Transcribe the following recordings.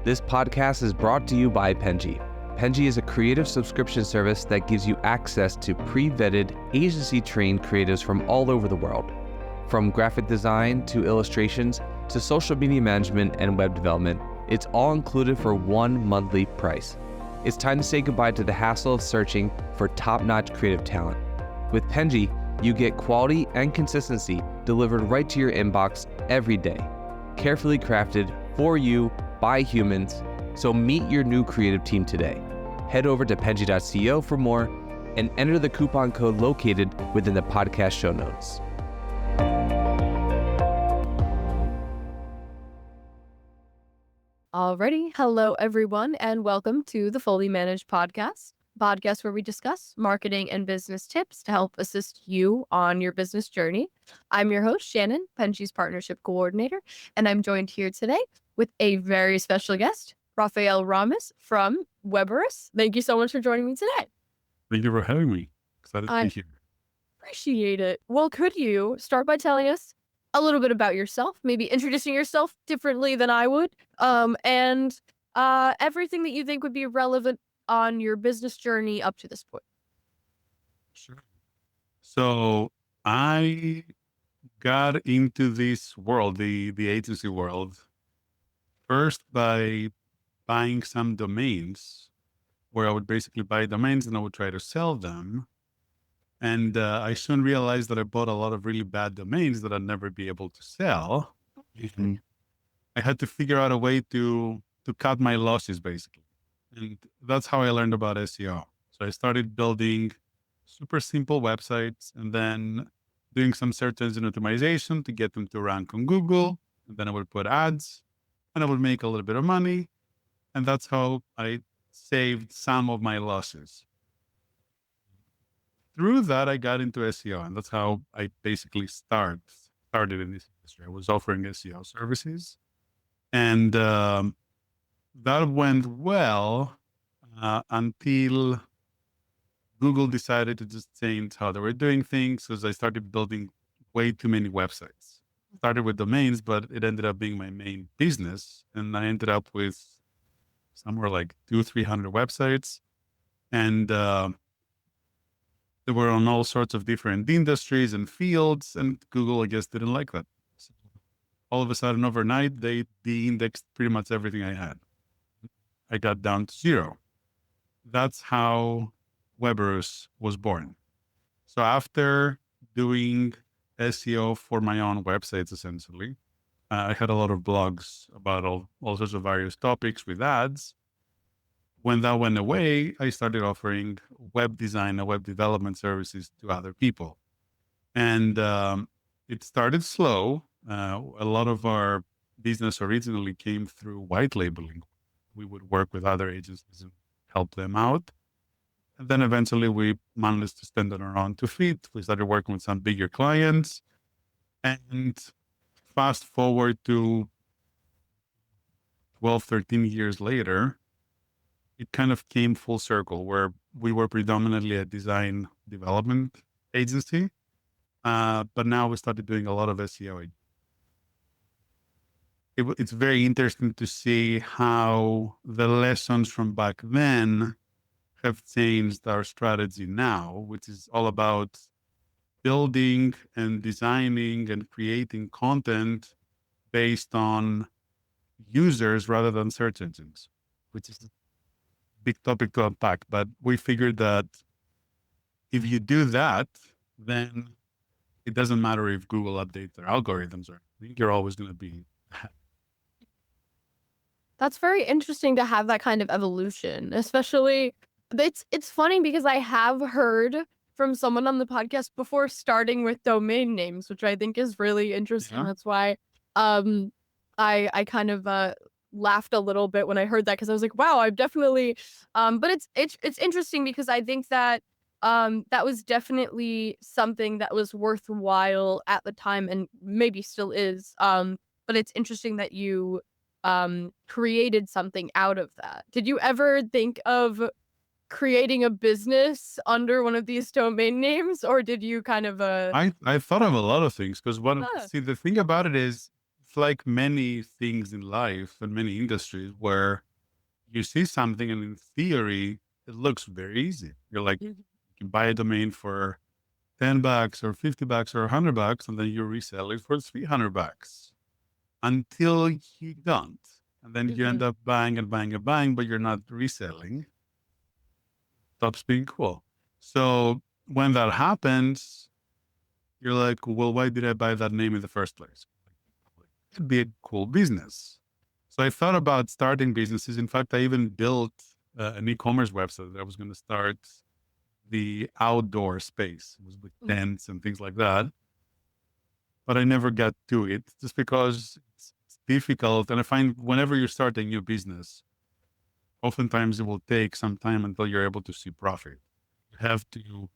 This podcast is brought to you by Penji. Penji is a creative subscription service that gives you access to pre-vetted, agency-trained creatives from all over the world. From graphic design to illustrations to social media management and web development, it's all included for one monthly price. It's time to say goodbye to the hassle of searching for top-notch creative talent. With Penji, you get quality and consistency delivered right to your inbox every day, carefully crafted for you by humans. So meet your new creative team today. Head over to penji.co for more and enter the coupon code located within the podcast show notes. Alrighty, hello everyone, and welcome to the Fully Managed podcast where we discuss marketing and business tips to help assist you on your business journey. I'm your host, Shannon, Penji's partnership coordinator, and I'm joined here today with a very special guest, Rafael Romis from Weberous. Thank you so much for joining me today. Thank you for having me. Excited to be here. Appreciate it. Well, could you start by telling us a little bit about yourself, maybe introducing yourself differently than I would, and everything that you think would be relevant on your business journey up to this point? Sure. So I got into this world, the agency world, first by buying some domains where I would basically buy domains and I would try to sell them. And I soon realized that I bought a lot of really bad domains that I'd never be able to sell. Mm-hmm. I had to figure out a way to cut my losses, basically. And that's how I learned about SEO. So I started building super simple websites and then doing some search engine optimization to get them to rank on Google. And then I would put ads and I would make a little bit of money. And that's how I saved some of my losses. Through that, I got into SEO, and that's how I basically started in this industry. I was offering SEO services, and that went well until Google decided to just change how they were doing things, because I started building way too many websites. Started with domains, but it ended up being my main business, and I ended up with somewhere like 200-300 websites, and they were on all sorts of different industries and fields, and Google, I guess, didn't like that. So all of a sudden, overnight, they de-indexed pretty much everything I had. I got down to zero. That's how Weberous was born. So after doing SEO for my own websites, essentially, I had a lot of blogs about all sorts of various topics with ads. When that went away, I started offering web design and web development services to other people. And it started slow. A lot of our business originally came through white labeling. We would work with other agencies and help them out. And then eventually we managed to stand on our own 2 feet. We started working with some bigger clients. And fast forward to 12, 13 years later, it kind of came full circle, where we were predominantly a design development agency, but now we started doing a lot of SEO. It's very interesting to see how the lessons from back then have changed our strategy now, which is all about building and designing and creating content based on users rather than search engines, which is big topic to unpack, but we figured that if you do that, then it doesn't matter if Google updates their algorithms, or I think you're always going to be. That's very interesting to have that kind of evolution, especially it's funny because I have heard from someone on the podcast before starting with domain names, which I think is really interesting. Yeah. That's why I kind of laughed a little bit when I heard that, because I was like, wow, I've definitely but it's interesting because I think that that was definitely something that was worthwhile at the time, and maybe still is, but it's interesting that you created something out of that. Did you ever think of creating a business under one of these domain names, or did you kind of I thought of a lot of things, because see, the thing about it is, it's like many things in life and many industries where you see something and in theory, it looks very easy. You're like, you can buy a domain for $10 or $50 or $100, and then you resell it for $300 until you don't. And then you end up buying and buying and buying, but you're not reselling. Stops being cool. So when that happens, you're like, well, why did I buy that name in the first place? It could be a cool business. So I thought about starting businesses. In fact, I even built an e-commerce website that I was going to start the outdoor space. It was with tents and things like that. But I never got to it just because it's difficult. And I find whenever you start a new business, oftentimes it will take some time until you're able to see profit. You have to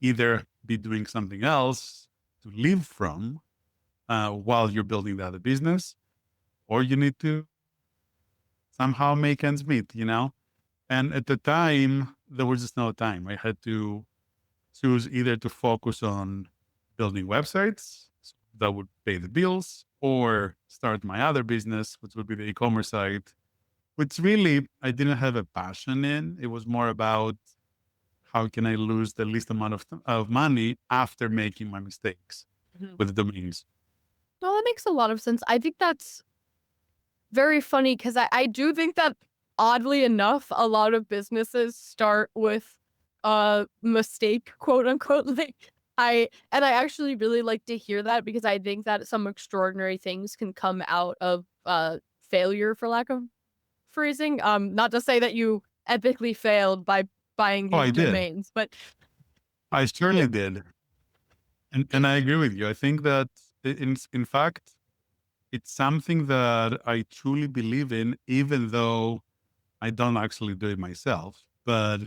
either be doing something else to live from while you're building the other business, or you need to somehow make ends meet, you know? And at the time, there was just no time. I had to choose either to focus on building websites that would pay the bills, or start my other business, which would be the e-commerce site, which really I didn't have a passion in. It was more about how can I lose the least amount of money after making my mistakes with the domains. Well, that makes a lot of sense. I think that's very funny because I do think that oddly enough, a lot of businesses start with a mistake, quote unquote. Like I actually really like to hear that because I think that some extraordinary things can come out of failure, for lack of phrasing. Not to say that you epically failed by buying Oh, these I did. domains, but I surely did. And I agree with you. I think that in fact, it's something that I truly believe in, even though I don't actually do it myself. But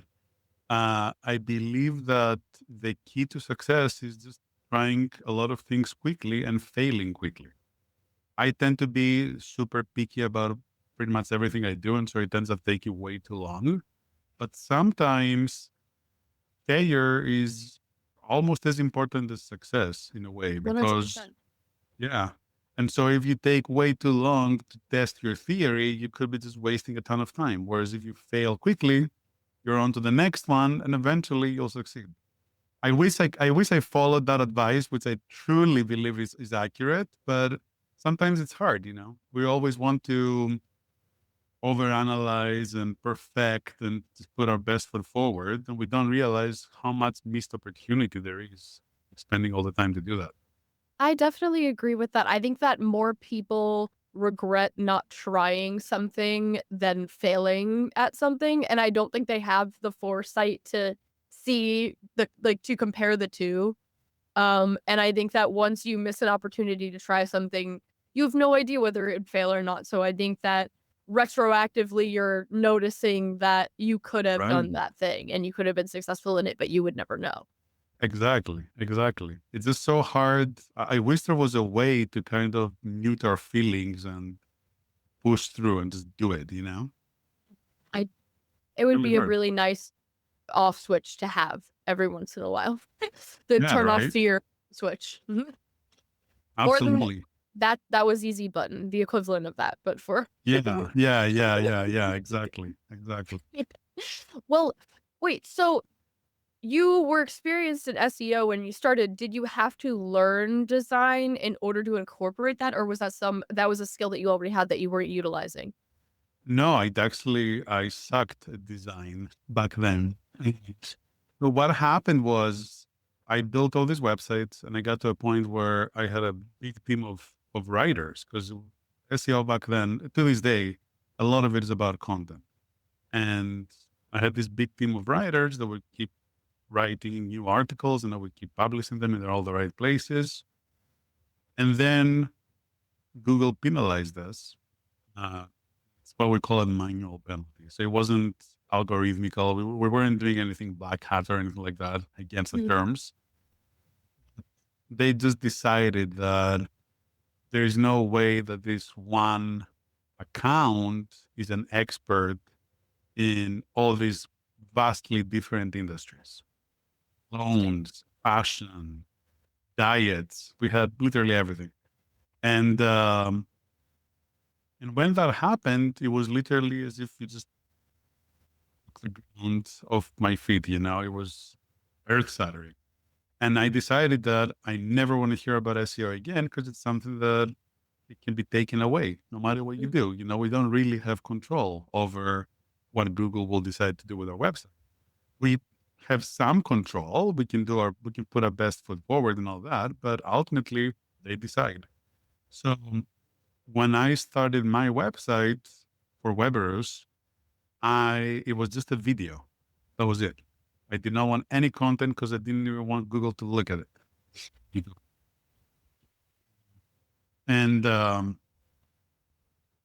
I believe that the key to success is just trying a lot of things quickly and failing quickly. I tend to be super picky about pretty much everything I do, and so it tends to take you way too long. But sometimes failure is almost as important as success in a way, because 100%. yeah. And so if you take way too long to test your theory, you could be just wasting a ton of time. Whereas if you fail quickly, you're on to the next one, and eventually you'll succeed. I wish I followed that advice, which I truly believe is accurate, but sometimes it's hard, you know. We always want to overanalyze and perfect and just put our best foot forward, and we don't realize how much missed opportunity there is spending all the time to do that. I definitely agree with that. I think that more people regret not trying something than failing at something, and I don't think they have the foresight to see to compare the two. And I think that once you miss an opportunity to try something, you have no idea whether it'd fail or not. So I think that retroactively you're noticing that you could have Right. done that thing and you could have been successful in it, but you would never know. Exactly. Exactly. It's just so hard. I wish there was a way to kind of mute our feelings and push through and just do it, you know? I It would Really be a hard. really nice off switch to have every once in a while. The Yeah, turn off right? fear switch. Mhm. Or the Absolutely. that was easy button, the equivalent of that, but for Yeah. Yeah. Yeah. Yeah. Yeah. Exactly. Exactly. well, wait, so you were experienced in SEO when you started. Did you have to learn design in order to incorporate that, or was that was a skill that you already had that you weren't utilizing? No, I sucked at design back then. So what happened was I built all these websites, and I got to a point where I had a big team of writers, because SEO back then, to this day, a lot of it is about content. And I had this big team of writers that would keep writing new articles, and I would keep publishing them in all the right places. And then Google penalized us. Uh, it's what we call a manual penalty. So it wasn't algorithmical. We weren't doing anything black hat or anything like that against the Mhm. terms. They just decided that there's no way that this one account is an expert in all these vastly different industries: loans, fashion, diets. We had literally everything. And And when that happened, it was literally as if you just took the ground off my feet, you know, it was earth shattering. And I decided that I never want to hear about SEO again because it's something that it can be taken away no matter what you do. You know, we don't really have control over what Google will decide to do with our website. We have some control. We can put our best foot forward and all that, but ultimately they decide. So when I started my website for Weberous, it was just a video. That was it. I did not want any content because I didn't even want Google to look at it. And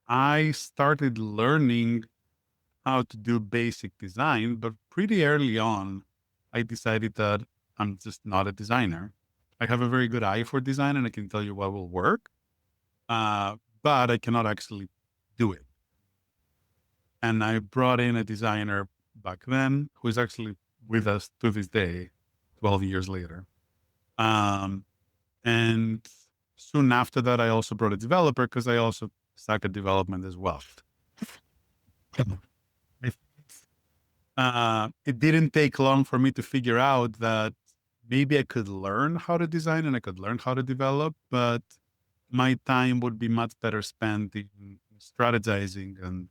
I started learning how to do basic design, but pretty early on, I decided that I'm just not a designer. I have a very good eye for design and I can tell you what will work, but I cannot actually do it. And I brought in a designer back then who is actually with us to this day, 12 years later. And soon after that, I also brought a developer because I also suck at development as well. It didn't take long for me to figure out that maybe I could learn how to design and I could learn how to develop, but my time would be much better spent in strategizing and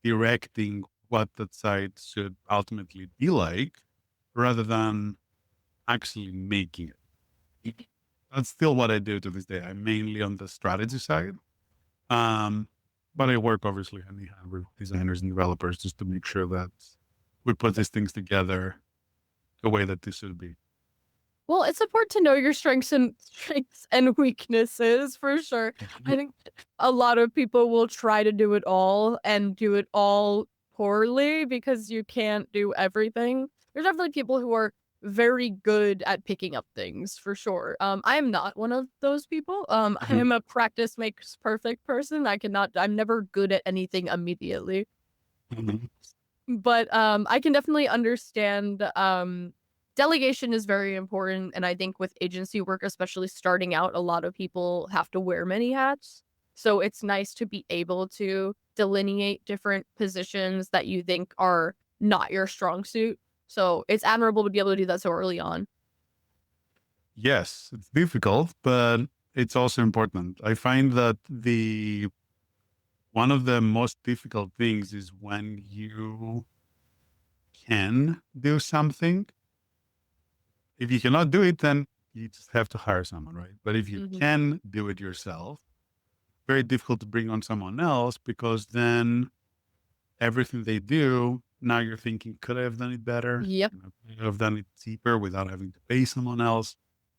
directing what that site should ultimately be like rather than actually making it. That's still what I do to this day. I'm mainly on the strategy side. But I work obviously hand in hand with designers and developers just to make sure that we put these things together the way that they should be. Well, it's important to know your strengths and weaknesses for sure. I think a lot of people will try to do it all and do it all poorly because you can't do everything. There's definitely people who are very good at picking up things for sure. I am not one of those people. I am a practice makes perfect person. I'm never good at anything immediately. Mhm. But I can definitely understand delegation is very important, and I think with agency work, especially starting out, a lot of people have to wear many hats. So it's nice to be able to delineate different positions that you think are not your strong suit. So it's admirable to be able to do that so early on. Yes, it's difficult, but it's also important. I find that one of the most difficult things is when you can do something. If you cannot do it, then you just have to hire someone, right? But if you Mhm. can do it yourself, very difficult to bring on someone else because then everything they do, now you're thinking, could I have done it better? Yep. You know, could I have done it cheaper without having to pay someone else?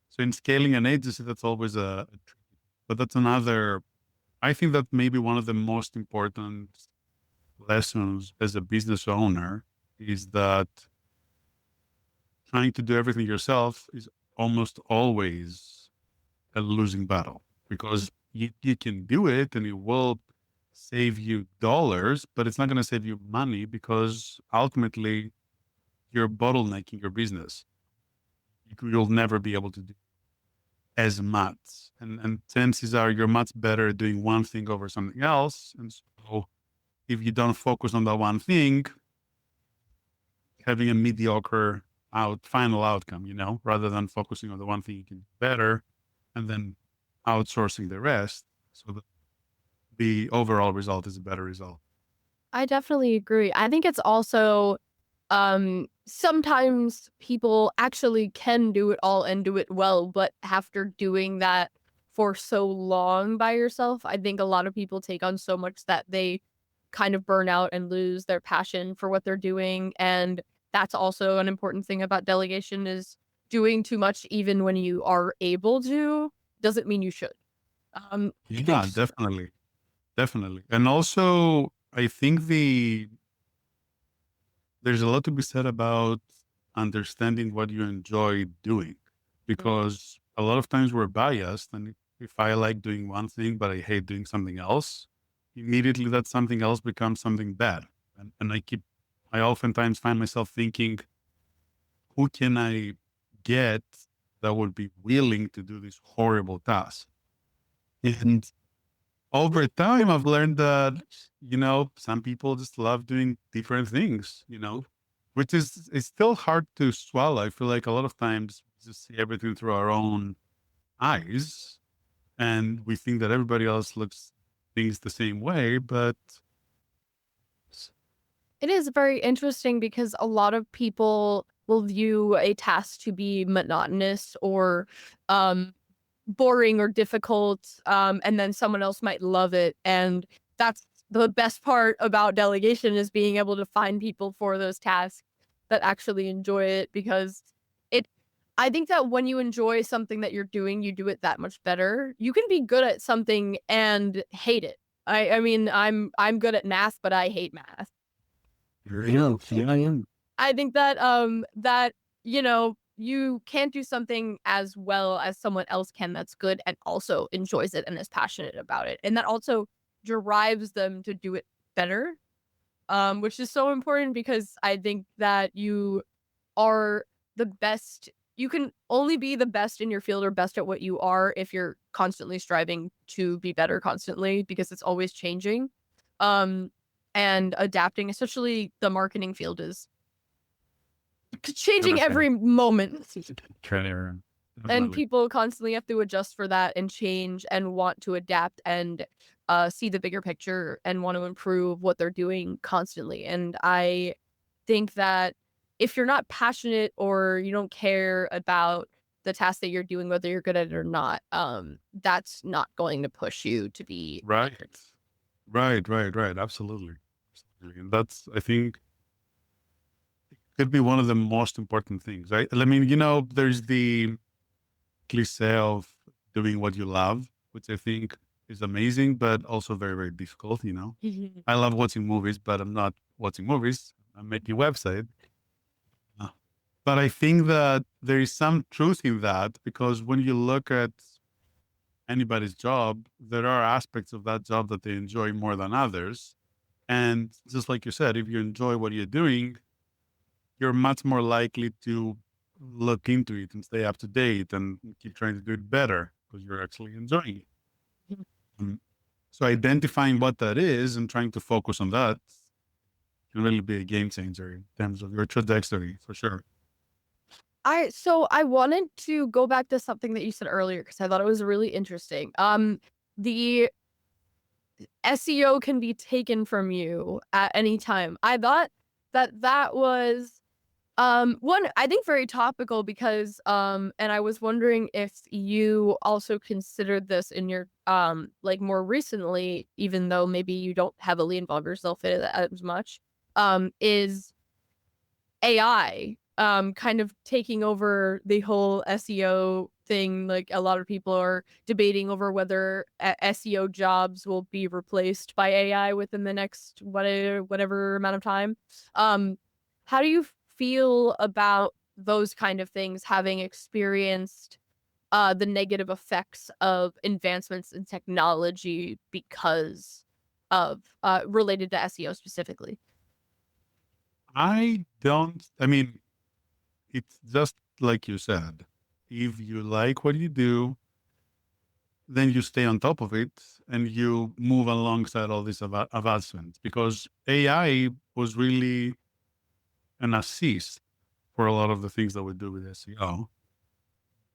So in scaling an agency, that's always but that's another, I think that maybe one of the most important lessons as a business owner is that trying to do everything yourself is almost always a losing battle because you can do it and it will save you dollars, but it's not going to save you money because ultimately you're bottlenecking your business. You'll never be able to do as much. And chances are you're much better at doing one thing over something else. And so if you don't focus on that one thing, having a mediocre final outcome, you know, rather than focusing on the one thing you can do better and then outsourcing the rest. So that the overall result is a better result. I definitely agree. I think it's also sometimes people actually can do it all and do it well, but after doing that for so long by yourself, I think a lot of people take on so much that they kind of burn out and lose their passion for what they're doing. And that's also an important thing about delegation is doing too much even when you are able to doesn't mean you should. I think Yeah, definitely. Definitely. And also, I think there's a lot to be said about understanding what you enjoy doing because a lot of times we're biased. And if I like doing one thing, but I hate doing something else, immediately that something else becomes something bad. And I oftentimes find myself thinking, who can I get that would be willing to do this horrible task? And over time, I've learned that, some people just love doing different things, which is it's still hard to swallow. I feel like a lot of times we just see everything through our own eyes and we think that everybody else looks things the same way, but It is very interesting because a lot of people will view a task to be monotonous or um, boring or difficult, and then someone else might love it. And that's the best part about delegation is being able to find people for those tasks that actually enjoy it because it I think that when you enjoy something that you're doing, you do it that much better. You can be good at something and hate it. I mean, I'm good at math, but I hate math. yeah, I am. I think that you can't do something as well as someone else can that's good and also enjoys it and is passionate about it. And that also drives them to do it better. Which is so important because I think that you are the best. You can only be the best in your field or best at what you are if you're constantly striving to be better constantly because it's always changing. Um, and adapting, especially the marketing field is changing every moment. Trailer, And definitely. people constantly have to adjust for that and change and want to adapt and see the bigger picture and want to improve what they're doing constantly. And I think that if you're not passionate or you don't care about the task that you're doing, whether you're good at it or not, that's not going to push you to be Right. better. Right. Absolutely. Absolutely. And that's, I think, could be one of the most important things, right? I mean, there's the cliche of doing what you love, which I think is amazing, but also very, very difficult. I love watching movies, but I'm not watching movies. I'm making a website. Uh, But I think that there is some truth in that because when you look at anybody's job, there are aspects of that job that they enjoy more than others. And just like you said, if you enjoy what you're doing, you're much more likely to look into it and stay up to date and keep trying to do it better because you're actually enjoying it. Mm. So identifying what that is and trying to focus on that can really be a game changer in terms of your trajectory for sure. I wanted to go back to something that you said earlier because I thought it was really interesting. The SEO can be taken from you at any time. I thought that that was one I think very topical because and I was wondering if you also considered this in your like more recently, even though maybe you don't heavily involve yourself in it as much, is AI kind of taking over the whole SEO thing. Like a lot of people are debating over whether SEO jobs will be replaced by AI within the next whatever amount of time. Um, how do you feel about those kind of things, having experienced the negative effects of advancements in technology because of related to SEO specifically? I mean, it's just like you said, if you like what you do, then you stay on top of it and you move alongside all these advancements because AI was really an assist for a lot of the things that we do with SEO.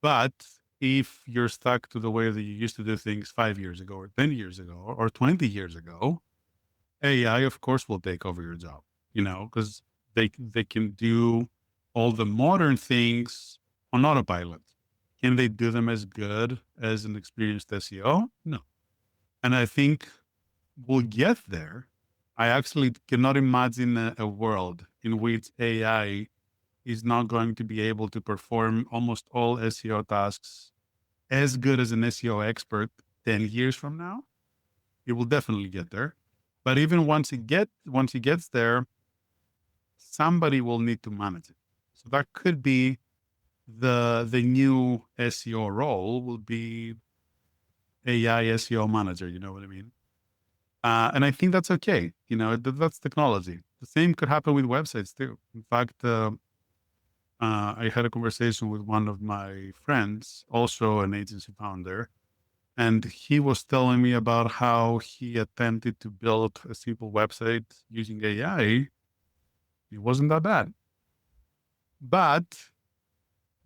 But if you're stuck to the way that you used to do things 5 years ago or 10 years ago or 20 years ago, AI, of course, will take over your job, because they can do all the modern things on autopilot. Can they do them as good as an experienced SEO? No. And I think we'll get there. I actually cannot imagine a world in which AI is not going to be able to perform almost all SEO tasks as good as an SEO expert 10 years from now. It will definitely get there. But even once he gets there, somebody will need to manage it. So that could be the new SEO role will be AI SEO manager. You know what I mean? And I think that's okay. That's technology. The same could happen with websites too. In fact, I had a conversation with one of my friends, also an agency founder, And he was telling me about how he attempted to build a simple website using AI. It wasn't that bad. But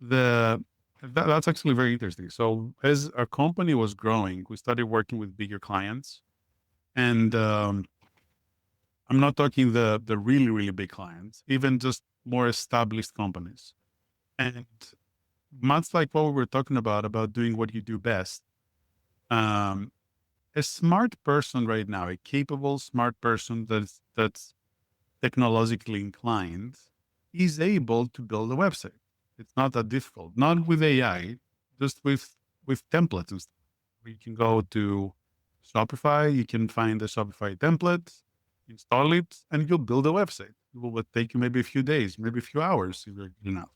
that's actually very interesting. So as our company was growing, we started working with bigger clients. And I'm not talking the really, really big clients, even just more established companies. And much like what we were talking about doing what you do best, um, a smart person right now, a capable, smart person that's technologically inclined, is able to build a website. It's not that difficult. Not with AI, just with templates and stuff. You can go to Shopify, you can find the Shopify template, install it, and you'll build a website. It will take you maybe a few days, maybe a few hours if you're good enough.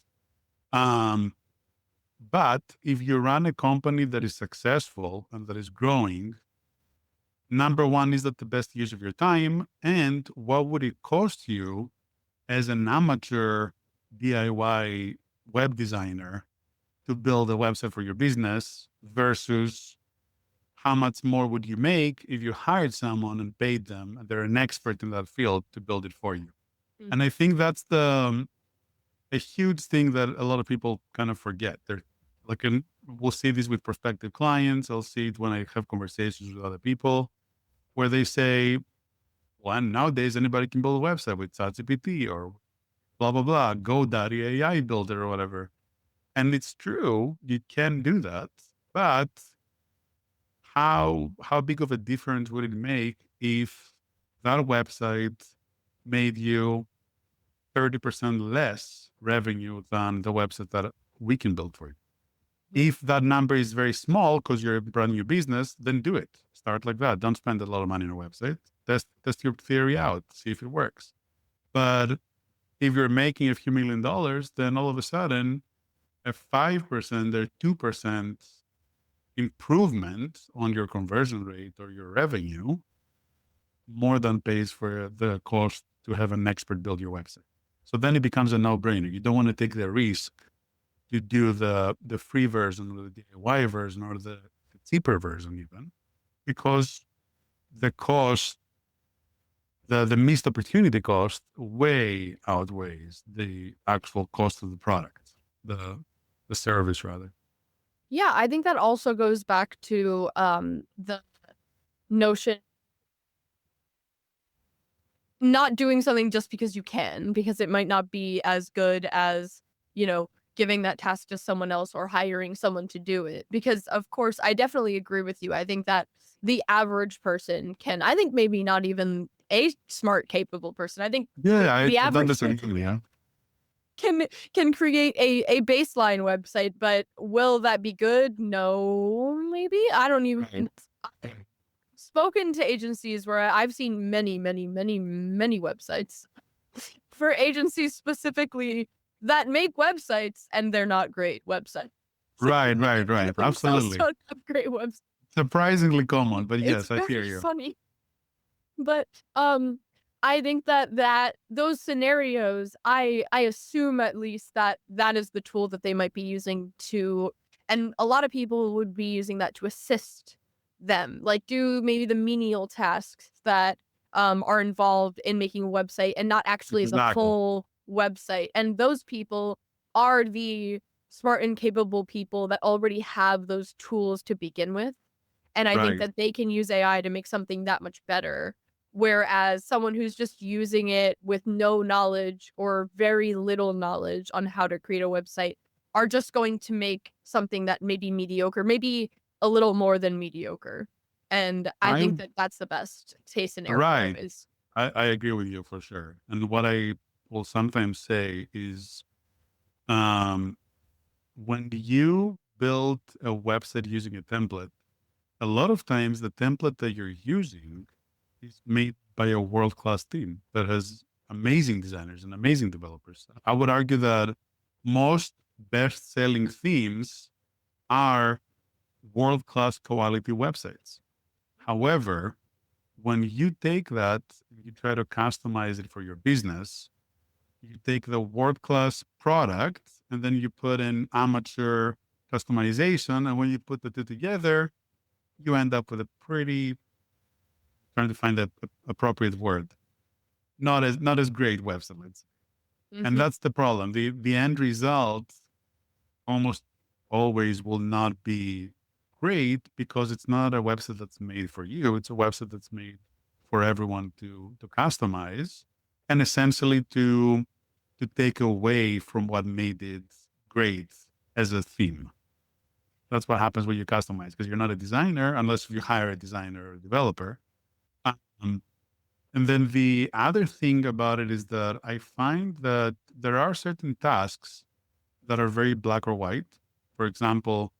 But if you run a company that is successful and that is growing, number one, is that the best use of your time? And what would it cost you as an amateur DIY web designer to build a website for your business versus how much more would you make if you hired someone and paid them and they're an expert in that field to build it for you? Mm. And I think that's a huge thing that a lot of people kind of forget. They're like, we'll see this with prospective clients. I'll see it when I have conversations with other people where they say, well, nowadays anybody can build a website with ChatGPT or blah, blah, blah, GoDaddy AI builder or whatever. And it's true, you can do that, but how big of a difference would it make if that website made you 30% less revenue than the website that we can build for you? If that number is very small because you're a brand new business, then do it. Start like that. Don't spend a lot of money on a website. Test your theory out, see if it works. But if you're making a few $1 million, then all of a sudden, a 5% or 2% improvement on your conversion rate or your revenue more than pays for the cost to have an expert build your website. So then it becomes a no-brainer. You don't want to take the risk to do the free version or the DIY version or the cheaper version even, because the cost, the missed opportunity cost way outweighs the actual cost of the product, the service rather. Yeah, I think that also goes back to the notion not doing something just because you can, because it might not be as good as, giving that task to someone else or hiring someone to do it. Because of course, I definitely agree with you. I think that the average person can, I think maybe not even a smart, capable person. I think Yeah, the I don't average disagree. Yeah. can create a baseline website, but will that be good? No, maybe. I don't even spoken to agencies where I've seen many, many, many, many websites for agencies specifically that make websites and they're not great websites. Right. Absolutely. Don't have great websites. Surprisingly common, but It's yes, I hear very you. funny. But I think that those scenarios, I assume at least that is the tool that they might be using to, and a lot of people would be using that to assist them, like do maybe the menial tasks that are involved in making a website and not actually as a Exactly. full website. And those people are the smart and capable people that already have those tools to begin with. And I think Right. that they can use AI to make something that much better. Whereas someone who's just using it with no knowledge or very little knowledge on how to create a website are just going to make something that may be mediocre, maybe a little more than mediocre. And I think that that's the best case scenario Right. is. I agree with you for sure. And what I will sometimes say is, um, when you build a website using a template, a lot of times the template that you're using is made by a world-class team that has amazing designers and amazing developers. I would argue that most best-selling themes are world-class quality websites. However, when you take that, you try to customize it for your business, you take the world-class product and then you put in amateur customization. And when you put the two together, you end up with a pretty, trying to find the appropriate word, not as great website, let's say. And that's the problem. The end result almost always will not be great because it's not a website that's made for you. It's a website that's made for everyone to customize and essentially to take away from what made it great as a theme. That's what happens when you customize, because you're not a designer unless you hire a designer or a developer. Um, and then the other thing about it is that I find that there are certain tasks that are very black or white. For example,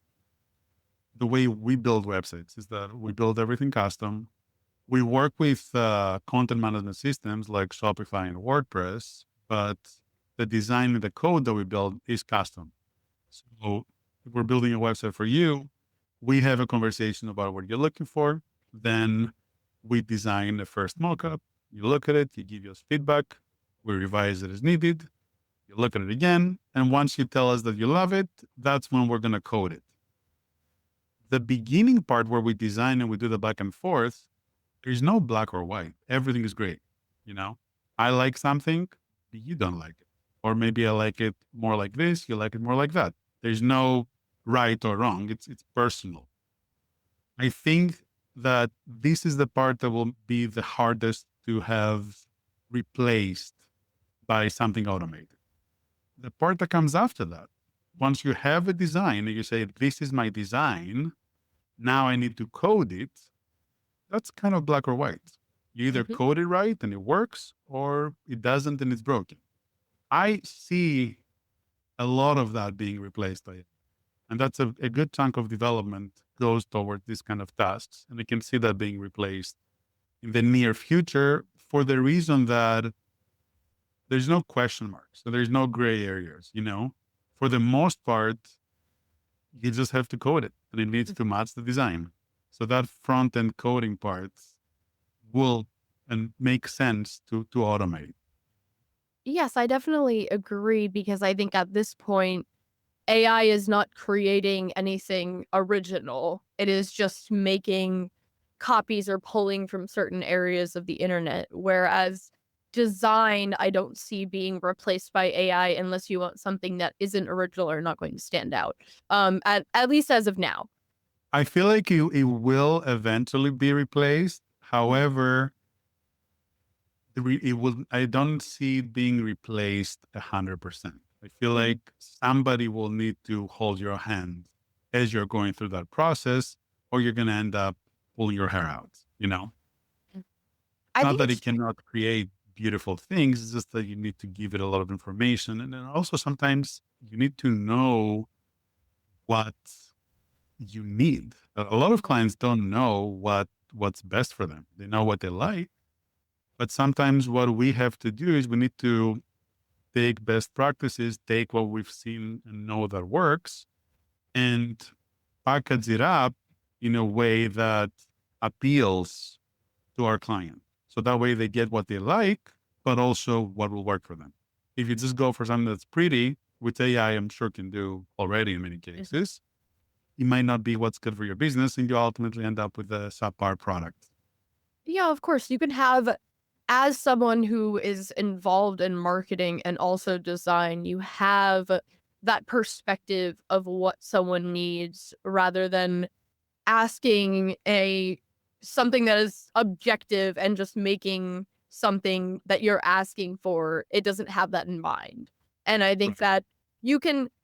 the way we build websites is that we build everything custom. We work with content management systems like Shopify and WordPress, but the design and the code that we build is custom. So if we're building a website for you, we have a conversation about what you're looking for. Then we design the first mockup. You look at it, you give us feedback. We revise it as needed. You look at it again. And once you tell us that you love it, that's when we're going to code it. The beginning part where we design and we do the back and forth, there's no black or white. Everything is great. You know, I like something, you don't like it. Or maybe I like it more like this, you like it more like that. There's no right or wrong. It's personal. I think that this is the part that will be the hardest to have replaced by something automated. The part that comes after that, once you have a design and you say, this is my design, now I need to code it, that's kind of black or white. You either code it right and it works, or it doesn't and it's broken. I see a lot of that being replaced by it. And that's a good chunk of development goes towards these kind of tasks. And we can see that being replaced in the near future for the reason that there's no question marks. So there's no gray areas, you know? For the most part, you just have to code it and it needs to match the design. So that front end coding part will and make sense to automate. Yes, I definitely agree because I think at this point, AI is not creating anything original. It is just making copies or pulling from certain areas of the internet. Whereas design, I don't see being replaced by AI unless you want something that isn't original or not going to stand out. At least as of now. I feel like it will eventually be replaced. However, it will. I don't see it being replaced 100%. I feel like somebody will need to hold your hand as you're going through that process, or you're going to end up pulling your hair out. You know, I not think that it's it cannot create beautiful things. It's just that you need to give it a lot of information, and then also sometimes you need to know what you need. A lot of clients don't know what's best for them. They know what they like, but sometimes what we have to do is we need to take best practices, take what we've seen and know that works, and package it up in a way that appeals to our client. So that way they get what they like, but also what will work for them. If you just go for something that's pretty, which AI I'm sure can do already in many cases, it might not be what's good for your business, and you ultimately end up with a subpar product. Yeah, of course. You can have, as someone who is involved in marketing and also design, you have that perspective of what someone needs rather than asking something that is objective and just making something that you're asking for. It doesn't have that in mind. And I think that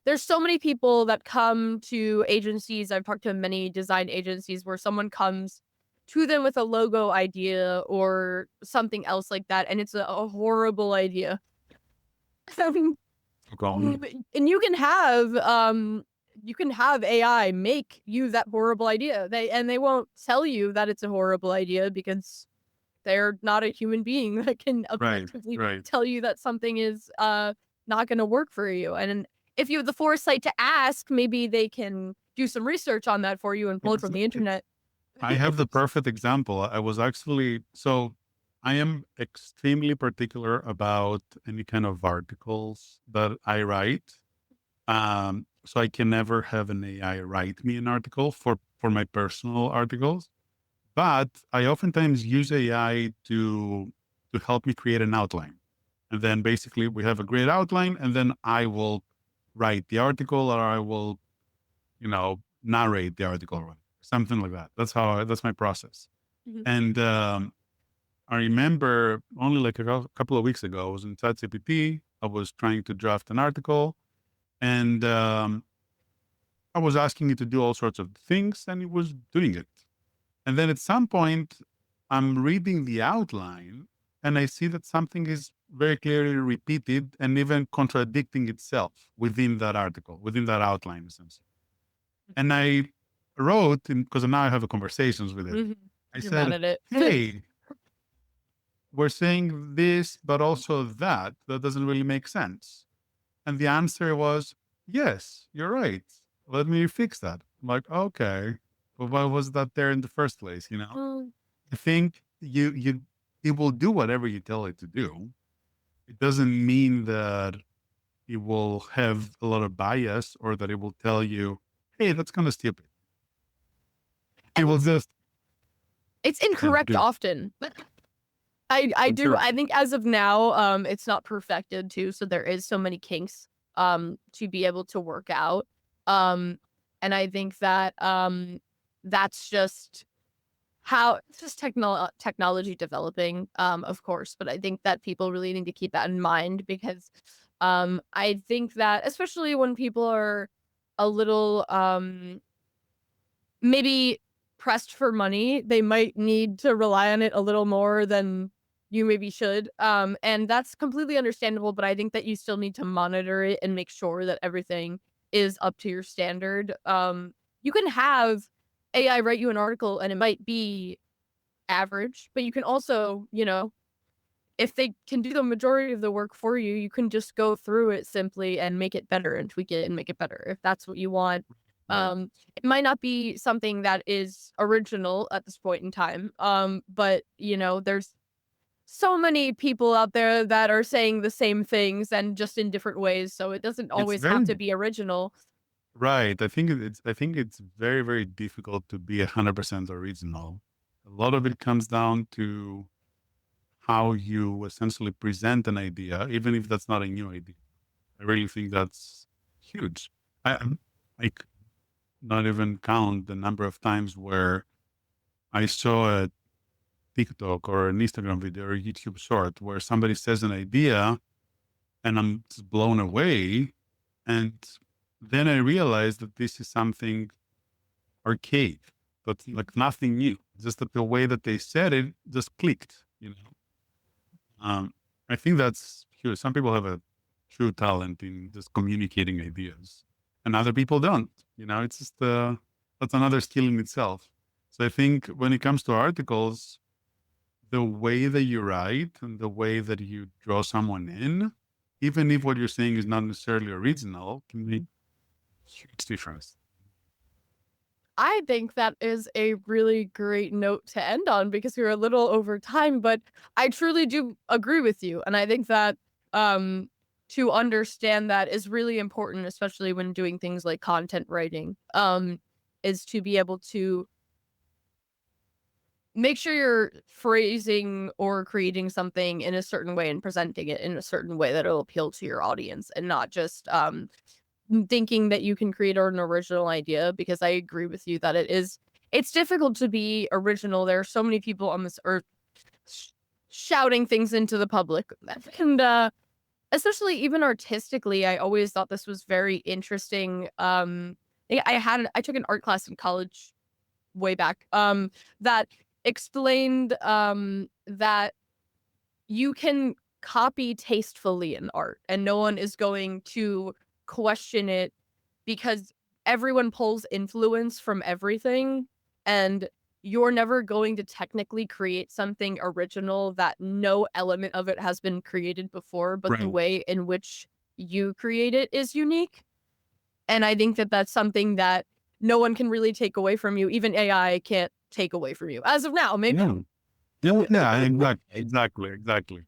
there's so many people that come to agencies. I've talked to many design agencies where someone comes to them with a logo idea or something else like that, and it's a horrible idea. And you can have AI make you that horrible idea. They won't tell you that it's a horrible idea because they're not a human being that can objectively tell you that something is not going to work for you. And if you have the foresight to ask, maybe they can do some research on that for you and pull it from the internet. I have the perfect example. I am extremely particular about any kind of articles that I write. So I can never have an AI write me an article for for my personal articles, but I oftentimes use AI to help me create an outline. And then basically we have a great outline, and then I will write the article, or I will, narrate the article, or something like that. That's my process. Mhm. And I remember only like a couple of weeks ago, I was in ChatGPT. I was trying to draft an article, and I was asking it to do all sorts of things, and it was doing it. And then at some point, I'm reading the outline, and I see that something is very clearly repeated and even contradicting itself within that article, within that outline, essentially. And I wrote, because now I have conversations with it. Mhm. I You're mad said, at it. hey, we're saying this, but also that. That doesn't really make sense. And the answer was, yes, you're right. Let me fix that. I'm like, okay, but why was that there in the first place? Mm, I think it will do whatever you tell it to do. It doesn't mean that it will have a lot of bias, or that it will tell you, hey, that's kind of stupid. It will just it's incorrect do. often. I do. Sure. I think as of now, it's not perfected too, so there is so many kinks to be able to work out. Um, and I think that that's just how it's just technology developing, of course. But I think that people really need to keep that in mind, because I think that especially when people are a little maybe pressed for money, they might need to rely on it a little more than you maybe should. And that's completely understandable, but I think that you still need to monitor it and make sure that everything is up to your standard. You can have AI write you an article and it might be average, but you can also, if they can do the majority of the work for you, you can just go through it simply and make it better and tweak it and make it better if that's what you want. It might not be something that is original at this point in time. But there's so many people out there that are saying the same things and just in different ways, so it doesn't It's always have very to be original. right. I think it's very, very difficult to be 100% original. A lot of it comes down to how you essentially present an idea, even if that's not a new idea. I really think that's huge. I could not even count the number of times where I saw a TikTok or an Instagram video or a YouTube short where somebody says an idea, and I'm just blown away. And then I realized that this is something archaic, but like nothing new. Just that the way that they said it just clicked. I think that's huge. Some people have a true talent in just communicating ideas, and other people don't. It's just that's another skill in itself. So I think when it comes to articles, the way that you write and the way that you draw someone in, even if what you're saying is not necessarily original, can make a huge difference. I think that is a really great note to end on because we're a little over time, but I truly do agree with you. And I think that to understand that is really important, especially when doing things like content writing, is to be able to make sure you're phrasing or creating something in a certain way and presenting it in a certain way that will appeal to your audience and not just thinking that you can create an original idea, because I agree with you that it's difficult to be original. There are so many people on this earth shouting things into the public, and especially even artistically, I always thought this was very interesting. I took an art class in college way back that explained that you can copy tastefully in art and no one is going to question it, because everyone pulls influence from everything, and you're never going to technically create something original that no element of it has been created before, but the Right. way in which you create it is unique. And I think that that's something that no one can really take away from you. Even AI can't take away from you as of now. Maybe. Yeah, exactly.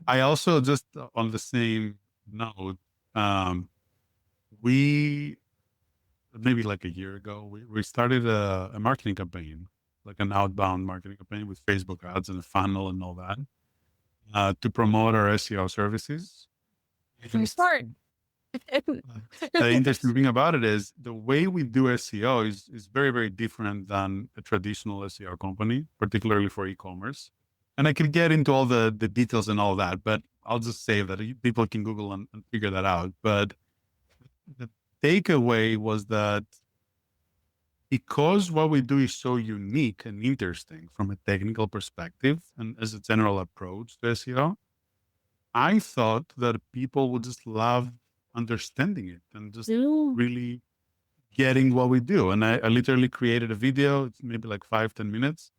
I also just on the same note, we maybe like a year ago, we started a marketing campaign, like an outbound marketing campaign with Facebook ads and a funnel and all that, to promote our SEO services. Very smart. The interesting thing about it is the way we do SEO is very, very different than a traditional SEO company, particularly for e-commerce. And I could get into all the details and all that, but I'll just say that people can Google and figure that out. But the takeaway was that because what we do is so unique and interesting from a technical perspective and as a general approach to SEO, I thought that people would just love understanding it and just really getting what we do. And I literally created a video, it's maybe like 5-10 minutes,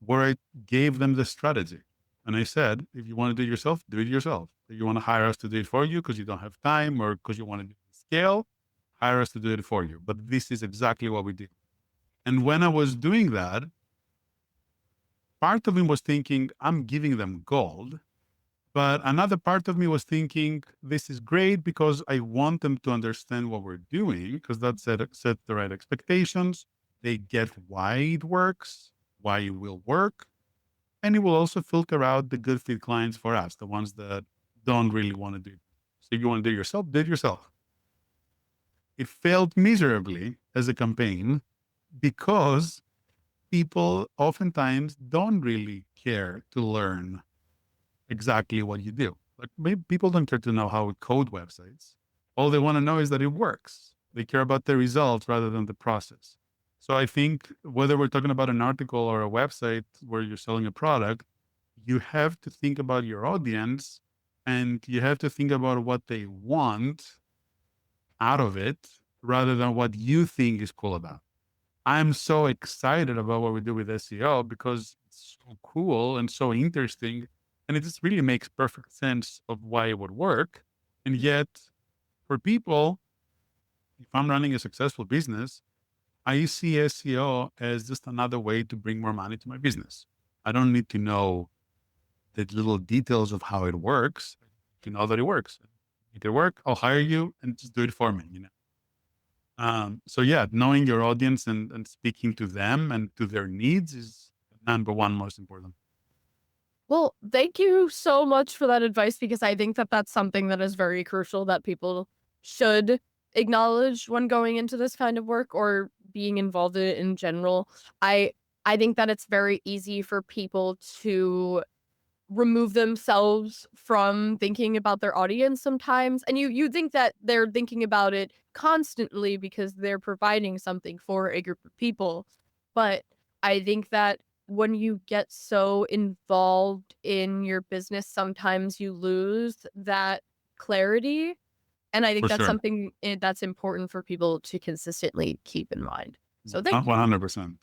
where I gave them the strategy. And I said, if you want to do it yourself, do it yourself. If you want to hire us to do it for you because you don't have time or because you want to do it scale, hire us to do it for you. But this is exactly what we do. And when I was doing that, part of me was thinking, I'm giving them gold. But another part of me was thinking, this is great because I want them to understand what we're doing, because that set the right expectations. They get why it works, why it will work. And it will also filter out the good fit clients for us, the ones that don't really want to do it. So if you want to do it yourself, do it yourself. It failed miserably as a campaign because people oftentimes don't really care to learn exactly what you do. Like maybe people don't care to know how we code websites. All they want to know is that it works. They care about the results rather than the process. So I think whether we're talking about an article or a website where you're selling a product, you have to think about your audience and you have to think about what they want out of it rather than what you think is cool about. I'm so excited about what we do with SEO because it's so cool and so interesting. And it just really makes perfect sense of why it would work. And yet for people, if I'm running a successful business, I see SEO as just another way to bring more money to my business. I don't need to know the little details of how it works to know that it works. Make it work, I'll hire you and just do it for me, So yeah, knowing your audience and speaking to them and to their needs is number one most important. Well, thank you so much for that advice, because I think that that's something that is very crucial that people should acknowledge when going into this kind of work or being involved in it in general. I think that it's very easy for people to remove themselves from thinking about their audience sometimes. And you think that they're thinking about it constantly because they're providing something for a group of people. But I think that when you get so involved in your business, sometimes you lose that clarity. And I think For that's sure. something that's important for people to consistently keep in mind. So thank you. 100%.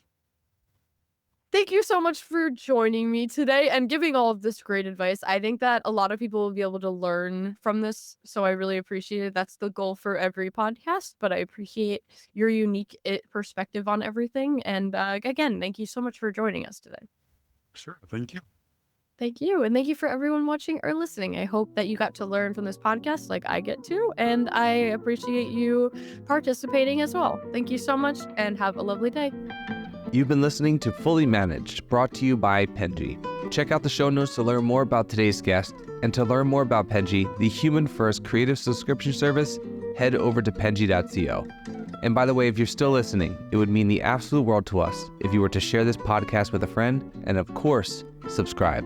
Thank you so much for joining me today and giving all of this great advice. I think that a lot of people will be able to learn from this. So I really appreciate it. That's the goal for every podcast, but I appreciate your unique perspective on everything. And again, thank you so much for joining us today. Sure. Thank you. Thank you. And thank you for everyone watching or listening. I hope that you got to learn from this podcast like I get to. And I appreciate you participating as well. Thank you so much and have a lovely day. You've been listening to Fully Managed, brought to you by Penji. Check out the show notes to learn more about today's guest, and to learn more about Penji, the human-first creative subscription service, head over to penji.co. And by the way, if you're still listening, it would mean the absolute world to us if you were to share this podcast with a friend, and of course, subscribe.